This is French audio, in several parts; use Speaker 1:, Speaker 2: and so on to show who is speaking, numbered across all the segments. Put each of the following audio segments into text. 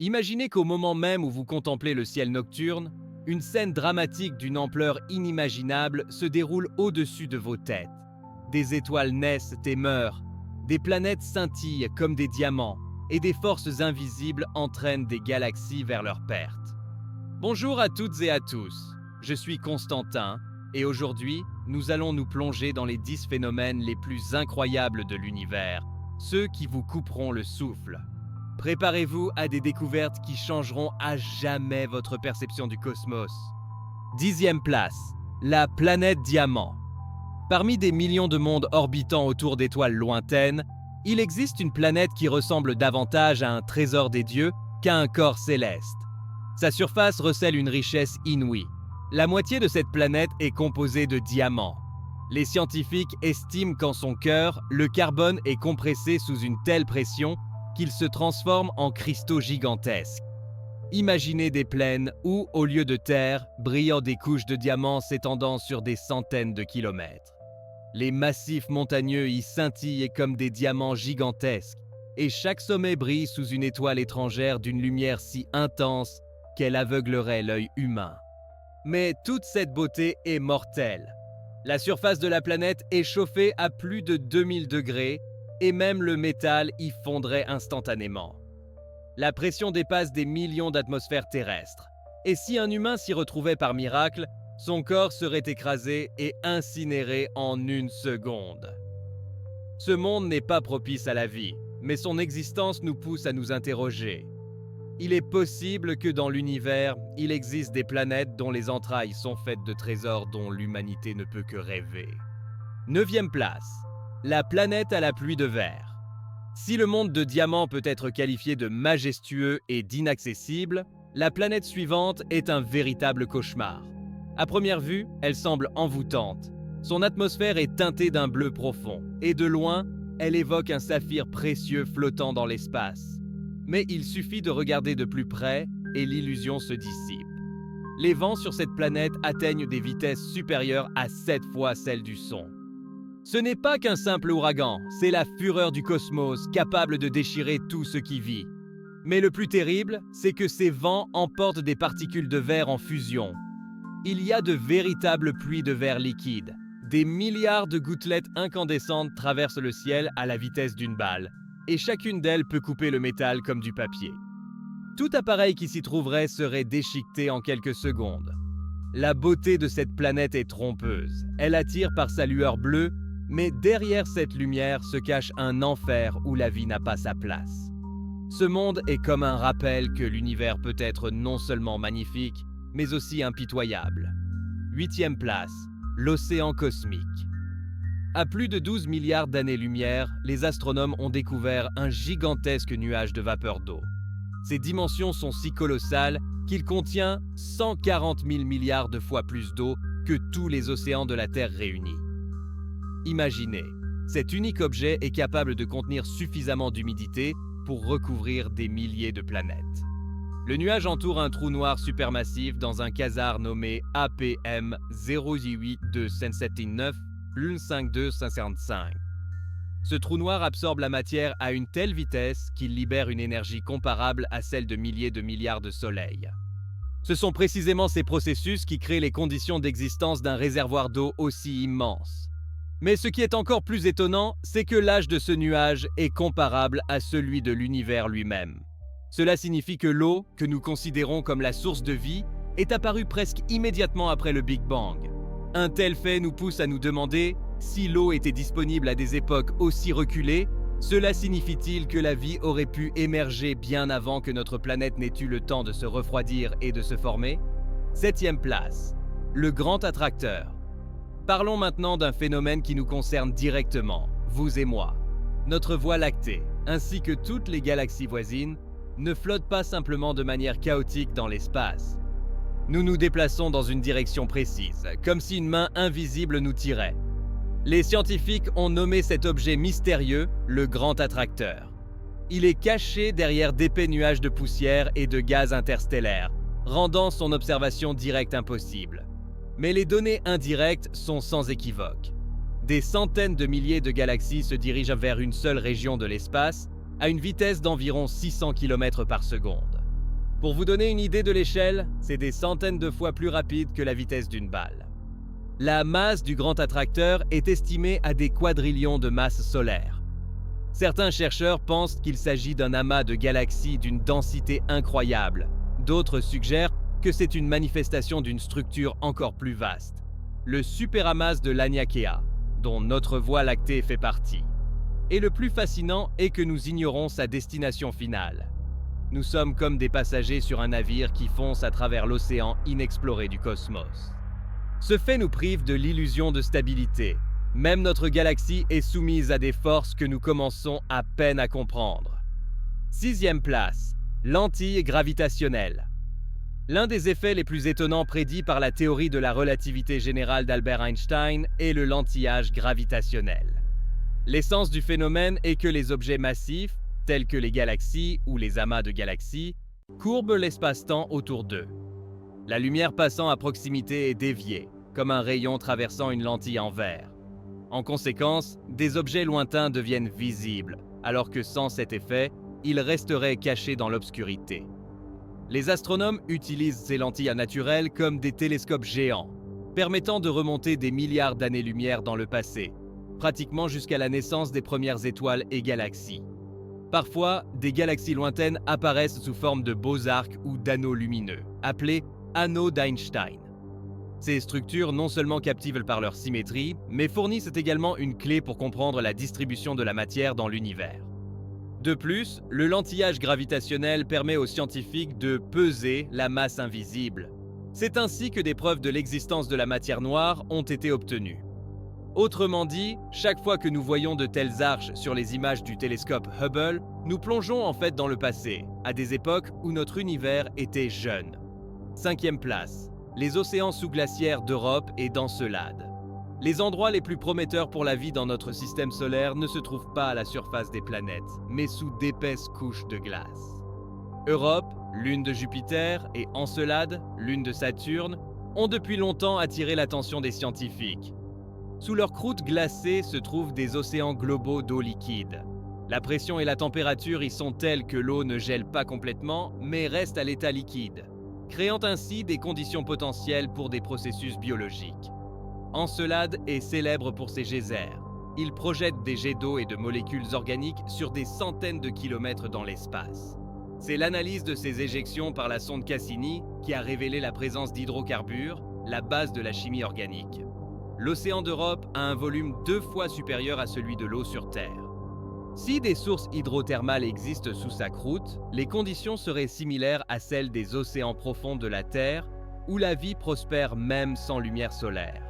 Speaker 1: Imaginez qu'au moment même où vous contemplez le ciel nocturne, une scène dramatique d'une ampleur inimaginable se déroule au-dessus de vos têtes. Des étoiles naissent et meurent, des planètes scintillent comme des diamants, et des forces invisibles entraînent des galaxies vers leur perte. Bonjour à toutes et à tous, je suis Constantin, et aujourd'hui, nous allons nous plonger dans les 10 phénomènes les plus incroyables de l'univers, ceux qui vous couperont le souffle. Préparez-vous à des découvertes qui changeront à jamais votre perception du cosmos. 10e place, la planète Diamant. Parmi des millions de mondes orbitant autour d'étoiles lointaines, il existe une planète qui ressemble davantage à un trésor des dieux qu'à un corps céleste. Sa surface recèle une richesse inouïe. La moitié de cette planète est composée de diamants. Les scientifiques estiment qu'en son cœur, le carbone est compressé sous une telle pression qu'il se transforme en cristaux gigantesques. Imaginez des plaines où, au lieu de terre, brillent des couches de diamants s'étendant sur des centaines de kilomètres. Les massifs montagneux y scintillent comme des diamants gigantesques, et chaque sommet brille sous une étoile étrangère d'une lumière si intense qu'elle aveuglerait l'œil humain. Mais toute cette beauté est mortelle. La surface de la planète est chauffée à plus de 2000 degrés, et même le métal y fondrait instantanément. La pression dépasse des millions d'atmosphères terrestres, et si un humain s'y retrouvait par miracle, son corps serait écrasé et incinéré en une seconde. Ce monde n'est pas propice à la vie, mais son existence nous pousse à nous interroger. Il est possible que dans l'univers, il existe des planètes dont les entrailles sont faites de trésors dont l'humanité ne peut que rêver. 9e place. La planète à la pluie de verre. Si le monde de Diamant peut être qualifié de majestueux et d'inaccessible, la planète suivante est un véritable cauchemar. À première vue, elle semble envoûtante. Son atmosphère est teintée d'un bleu profond, et de loin, elle évoque un saphir précieux flottant dans l'espace. Mais il suffit de regarder de plus près et l'illusion se dissipe. Les vents sur cette planète atteignent des vitesses supérieures à 7 fois celles du son. Ce n'est pas qu'un simple ouragan, c'est la fureur du cosmos capable de déchirer tout ce qui vit. Mais le plus terrible, c'est que ces vents emportent des particules de verre en fusion. Il y a de véritables pluies de verre liquide. Des milliards de gouttelettes incandescentes traversent le ciel à la vitesse d'une balle, et chacune d'elles peut couper le métal comme du papier. Tout appareil qui s'y trouverait serait déchiqueté en quelques secondes. La beauté de cette planète est trompeuse. Elle attire par sa lueur bleue, mais derrière cette lumière se cache un enfer où la vie n'a pas sa place. Ce monde est comme un rappel que l'univers peut être non seulement magnifique, mais aussi impitoyable. 8e place, l'océan cosmique. À plus de 12 milliards d'années-lumière, les astronomes ont découvert un gigantesque nuage de vapeur d'eau. Ses dimensions sont si colossales qu'il contient 140 000 milliards de fois plus d'eau que tous les océans de la Terre réunis. Imaginez, cet unique objet est capable de contenir suffisamment d'humidité pour recouvrir des milliers de planètes. Le nuage entoure un trou noir supermassif dans un quasar nommé APM 0J82779 Lune5255. Ce trou noir absorbe la matière à une telle vitesse qu'il libère une énergie comparable à celle de milliers de milliards de soleils. Ce sont précisément ces processus qui créent les conditions d'existence d'un réservoir d'eau aussi immense. Mais ce qui est encore plus étonnant, c'est que l'âge de ce nuage est comparable à celui de l'univers lui-même. Cela signifie que l'eau, que nous considérons comme la source de vie, est apparue presque immédiatement après le Big Bang. Un tel fait nous pousse à nous demander si l'eau était disponible à des époques aussi reculées, cela signifie-t-il que la vie aurait pu émerger bien avant que notre planète n'ait eu le temps de se refroidir et de se former? 7e place, le grand attracteur. Parlons maintenant d'un phénomène qui nous concerne directement, vous et moi. Notre Voie lactée, ainsi que toutes les galaxies voisines, ne flottent pas simplement de manière chaotique dans l'espace. Nous nous déplaçons dans une direction précise, comme si une main invisible nous tirait. Les scientifiques ont nommé cet objet mystérieux le grand attracteur. Il est caché derrière d'épais nuages de poussière et de gaz interstellaires, rendant son observation directe impossible. Mais les données indirectes sont sans équivoque. Des centaines de milliers de galaxies se dirigent vers une seule région de l'espace, à une vitesse d'environ 600 km par seconde. Pour vous donner une idée de l'échelle, c'est des centaines de fois plus rapide que la vitesse d'une balle. La masse du grand attracteur est estimée à des quadrillions de masses solaires. Certains chercheurs pensent qu'il s'agit d'un amas de galaxies d'une densité incroyable. D'autres suggèrent que c'est une manifestation d'une structure encore plus vaste, le superamas de Laniakea, dont notre Voie lactée fait partie. Et le plus fascinant est que nous ignorons sa destination finale. Nous sommes comme des passagers sur un navire qui fonce à travers l'océan inexploré du cosmos. Ce fait nous prive de l'illusion de stabilité. Même notre galaxie est soumise à des forces que nous commençons à peine à comprendre. 6e place, lentille gravitationnelle. L'un des effets les plus étonnants prédits par la théorie de la relativité générale d'Albert Einstein est le lentillage gravitationnel. L'essence du phénomène est que les objets massifs, tels que les galaxies ou les amas de galaxies, courbent l'espace-temps autour d'eux. La lumière passant à proximité est déviée, comme un rayon traversant une lentille en verre. En conséquence, des objets lointains deviennent visibles, alors que sans cet effet, ils resteraient cachés dans l'obscurité. Les astronomes utilisent ces lentilles naturelles comme des télescopes géants, permettant de remonter des milliards d'années-lumière dans le passé, pratiquement jusqu'à la naissance des premières étoiles et galaxies. Parfois, des galaxies lointaines apparaissent sous forme de beaux arcs ou d'anneaux lumineux, appelés anneaux d'Einstein. Ces structures non seulement captivent par leur symétrie, mais fournissent également une clé pour comprendre la distribution de la matière dans l'univers. De plus, le lentillage gravitationnel permet aux scientifiques de peser la masse invisible. C'est ainsi que des preuves de l'existence de la matière noire ont été obtenues. Autrement dit, chaque fois que nous voyons de telles arches sur les images du télescope Hubble, nous plongeons en fait dans le passé, à des époques où notre univers était jeune. 5e place, les océans sous-glaciaires d'Europe et d'Encelade. Les endroits les plus prometteurs pour la vie dans notre système solaire ne se trouvent pas à la surface des planètes, mais sous d'épaisses couches de glace. Europe, lune de Jupiter, et Encelade, lune de Saturne, ont depuis longtemps attiré l'attention des scientifiques. Sous leur croûte glacée se trouvent des océans globaux d'eau liquide. La pression et la température y sont telles que l'eau ne gèle pas complètement, mais reste à l'état liquide, créant ainsi des conditions potentielles pour des processus biologiques. Encelade est célèbre pour ses geysers. Ils projettent des jets d'eau et de molécules organiques sur des centaines de kilomètres dans l'espace. C'est l'analyse de ces éjections par la sonde Cassini qui a révélé la présence d'hydrocarbures, la base de la chimie organique. L'océan d'Europe a un volume 2 fois supérieur à celui de l'eau sur Terre. Si des sources hydrothermales existent sous sa croûte, les conditions seraient similaires à celles des océans profonds de la Terre, où la vie prospère même sans lumière solaire.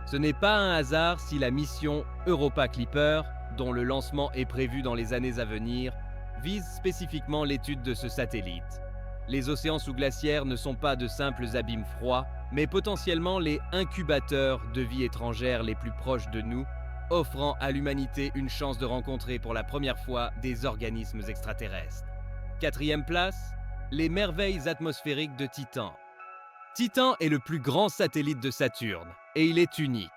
Speaker 1: Ce n'est pas un hasard si la mission Europa Clipper, dont le lancement est prévu dans les années à venir, vise spécifiquement l'étude de ce satellite. Les océans sous-glaciaires ne sont pas de simples abîmes froids, mais potentiellement les incubateurs de vie étrangère les plus proches de nous, offrant à l'humanité une chance de rencontrer pour la première fois des organismes extraterrestres. 4e place, les merveilles atmosphériques de Titan. Titan est le plus grand satellite de Saturne, et il est unique.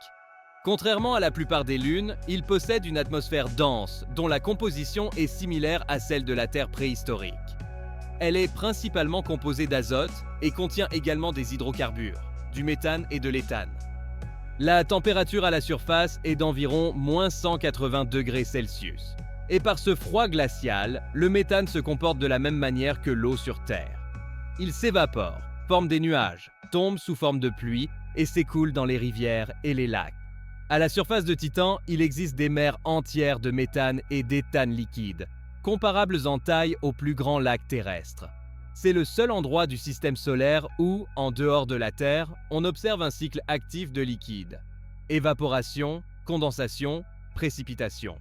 Speaker 1: Contrairement à la plupart des lunes, il possède une atmosphère dense, dont la composition est similaire à celle de la Terre préhistorique. Elle est principalement composée d'azote et contient également des hydrocarbures, du méthane et de l'éthane. La température à la surface est d'environ -180 degrés Celsius. Et par ce froid glacial, le méthane se comporte de la même manière que l'eau sur Terre. Il s'évapore, forme des nuages, tombe sous forme de pluie et s'écoule dans les rivières et les lacs. À la surface de Titan, il existe des mers entières de méthane et d'éthane liquide, comparables en taille aux plus grands lacs terrestres. C'est le seul endroit du système solaire où, en dehors de la Terre, on observe un cycle actif de liquide. Évaporation, condensation, précipitation.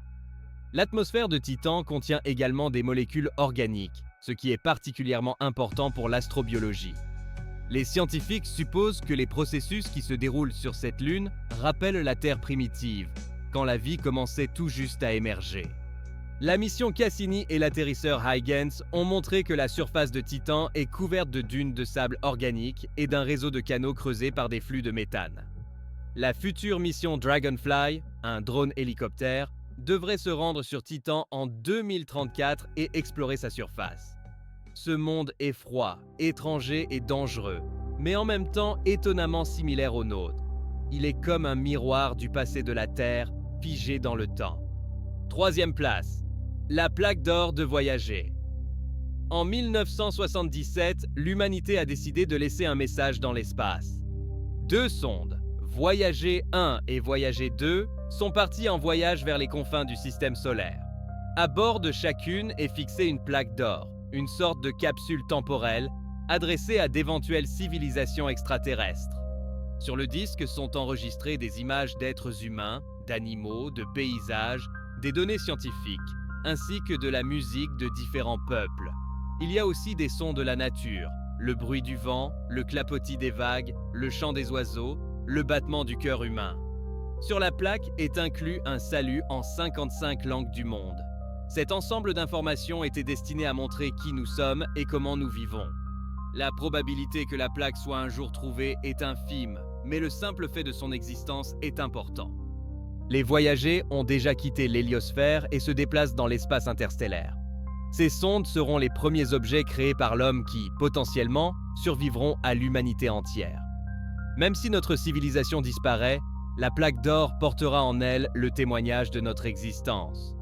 Speaker 1: L'atmosphère de Titan contient également des molécules organiques, ce qui est particulièrement important pour l'astrobiologie. Les scientifiques supposent que les processus qui se déroulent sur cette lune rappellent la Terre primitive, quand la vie commençait tout juste à émerger. La mission Cassini et l'atterrisseur Huygens ont montré que la surface de Titan est couverte de dunes de sable organique et d'un réseau de canaux creusés par des flux de méthane. La future mission Dragonfly, un drone-hélicoptère, devrait se rendre sur Titan en 2034 et explorer sa surface. Ce monde est froid, étranger et dangereux, mais en même temps étonnamment similaire au nôtre. Il est comme un miroir du passé de la Terre, figé dans le temps. Troisième place, la plaque d'or de voyager. En 1977, l'humanité a décidé de laisser un message dans l'espace. Deux sondes, Voyager 1 et Voyager 2, sont parties en voyage vers les confins du système solaire. À bord de chacune est fixée une plaque d'or, une sorte de capsule temporelle adressée à d'éventuelles civilisations extraterrestres. Sur le disque sont enregistrées des images d'êtres humains, d'animaux, de paysages, des données scientifiques, ainsi que de la musique de différents peuples. Il y a aussi des sons de la nature, le bruit du vent, le clapotis des vagues, le chant des oiseaux, le battement du cœur humain. Sur la plaque est inclus un salut en 55 langues du monde. Cet ensemble d'informations était destiné à montrer qui nous sommes et comment nous vivons. La probabilité que la plaque soit un jour trouvée est infime, mais le simple fait de son existence est important. Les voyagers ont déjà quitté l'héliosphère et se déplacent dans l'espace interstellaire. Ces sondes seront les premiers objets créés par l'homme qui, potentiellement, survivront à l'humanité entière. Même si notre civilisation disparaît, la plaque d'or portera en elle le témoignage de notre existence.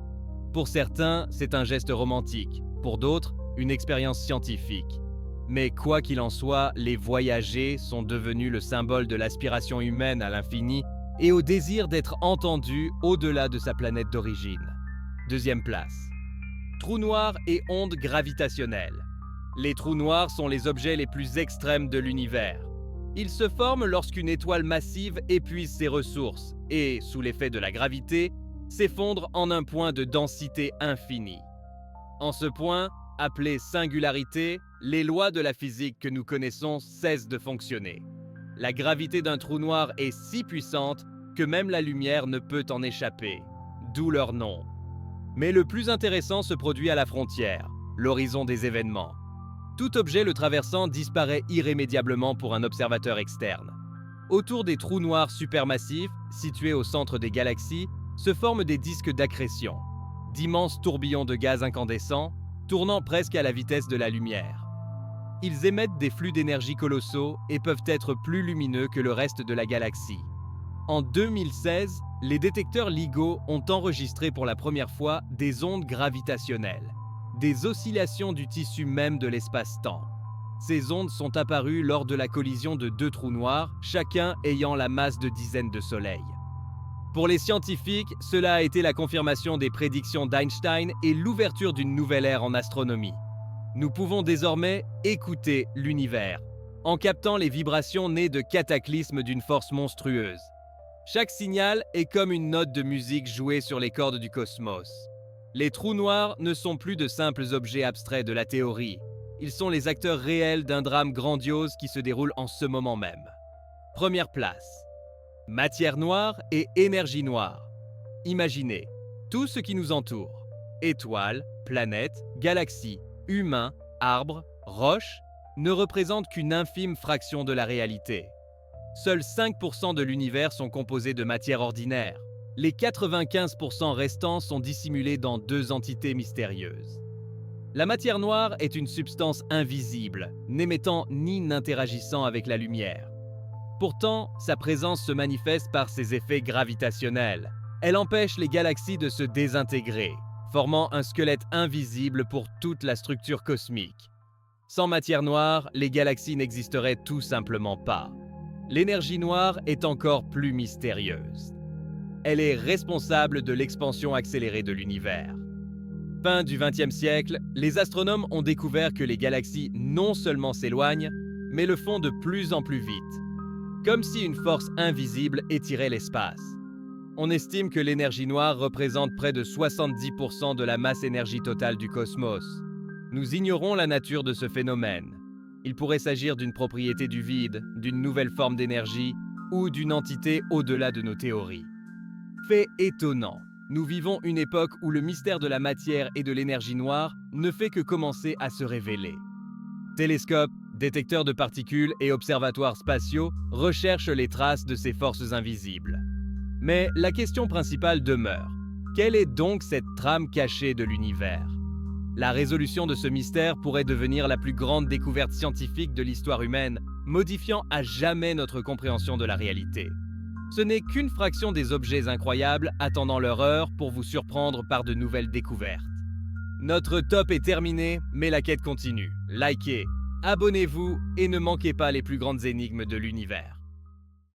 Speaker 1: Pour certains, c'est un geste romantique, pour d'autres, une expérience scientifique. Mais quoi qu'il en soit, les voyagers sont devenus le symbole de l'aspiration humaine à l'infini et au désir d'être entendu au-delà de sa planète d'origine. Deuxième place. Trous noirs et ondes gravitationnelles. Les trous noirs sont les objets les plus extrêmes de l'univers. Ils se forment lorsqu'une étoile massive épuise ses ressources et, sous l'effet de la gravité, s'effondre en un point de densité infinie. En ce point, appelé singularité, les lois de la physique que nous connaissons cessent de fonctionner. La gravité d'un trou noir est si puissante que même la lumière ne peut en échapper, d'où leur nom. Mais le plus intéressant se produit à la frontière, l'horizon des événements. Tout objet le traversant disparaît irrémédiablement pour un observateur externe. Autour des trous noirs supermassifs, situés au centre des galaxies, se forment des disques d'accrétion, d'immenses tourbillons de gaz incandescents, tournant presque à la vitesse de la lumière. Ils émettent des flux d'énergie colossaux et peuvent être plus lumineux que le reste de la galaxie. En 2016, les détecteurs LIGO ont enregistré pour la première fois des ondes gravitationnelles, des oscillations du tissu même de l'espace-temps. Ces ondes sont apparues lors de la collision de deux trous noirs, chacun ayant la masse de dizaines de soleils. Pour les scientifiques, cela a été la confirmation des prédictions d'Einstein et l'ouverture d'une nouvelle ère en astronomie. Nous pouvons désormais écouter l'univers, en captant les vibrations nées de cataclysmes d'une force monstrueuse. Chaque signal est comme une note de musique jouée sur les cordes du cosmos. Les trous noirs ne sont plus de simples objets abstraits de la théorie. Ils sont les acteurs réels d'un drame grandiose qui se déroule en ce moment même. Première place. Matière noire et énergie noire. Imaginez tout ce qui nous entoure. Étoiles, planètes, galaxies, humains, arbres, roches, ne représentent qu'une infime fraction de la réalité. Seuls 5% de l'univers sont composés de matière ordinaire. Les 95% restants sont dissimulés dans deux entités mystérieuses. La matière noire est une substance invisible, n'émettant ni n'interagissant avec la lumière. Pourtant, sa présence se manifeste par ses effets gravitationnels. Elle empêche les galaxies de se désintégrer, formant un squelette invisible pour toute la structure cosmique. Sans matière noire, les galaxies n'existeraient tout simplement pas. L'énergie noire est encore plus mystérieuse. Elle est responsable de l'expansion accélérée de l'univers. Fin du XXe siècle, les astronomes ont découvert que les galaxies non seulement s'éloignent, mais le font de plus en plus vite, comme si une force invisible étirait l'espace. On estime que l'énergie noire représente près de 70% de la masse énergie totale du cosmos. Nous ignorons la nature de ce phénomène. Il pourrait s'agir d'une propriété du vide, d'une nouvelle forme d'énergie ou d'une entité au-delà de nos théories. Fait étonnant, nous vivons une époque où le mystère de la matière et de l'énergie noire ne fait que commencer à se révéler. Télescopes, détecteurs de particules et observatoires spatiaux recherchent les traces de ces forces invisibles. Mais la question principale demeure. Quelle est donc cette trame cachée de l'univers ? La résolution de ce mystère pourrait devenir la plus grande découverte scientifique de l'histoire humaine, modifiant à jamais notre compréhension de la réalité. Ce n'est qu'une fraction des objets incroyables attendant leur heure pour vous surprendre par de nouvelles découvertes. Notre top est terminé, mais la quête continue. Likez, abonnez-vous et ne manquez pas les plus grandes énigmes de l'univers.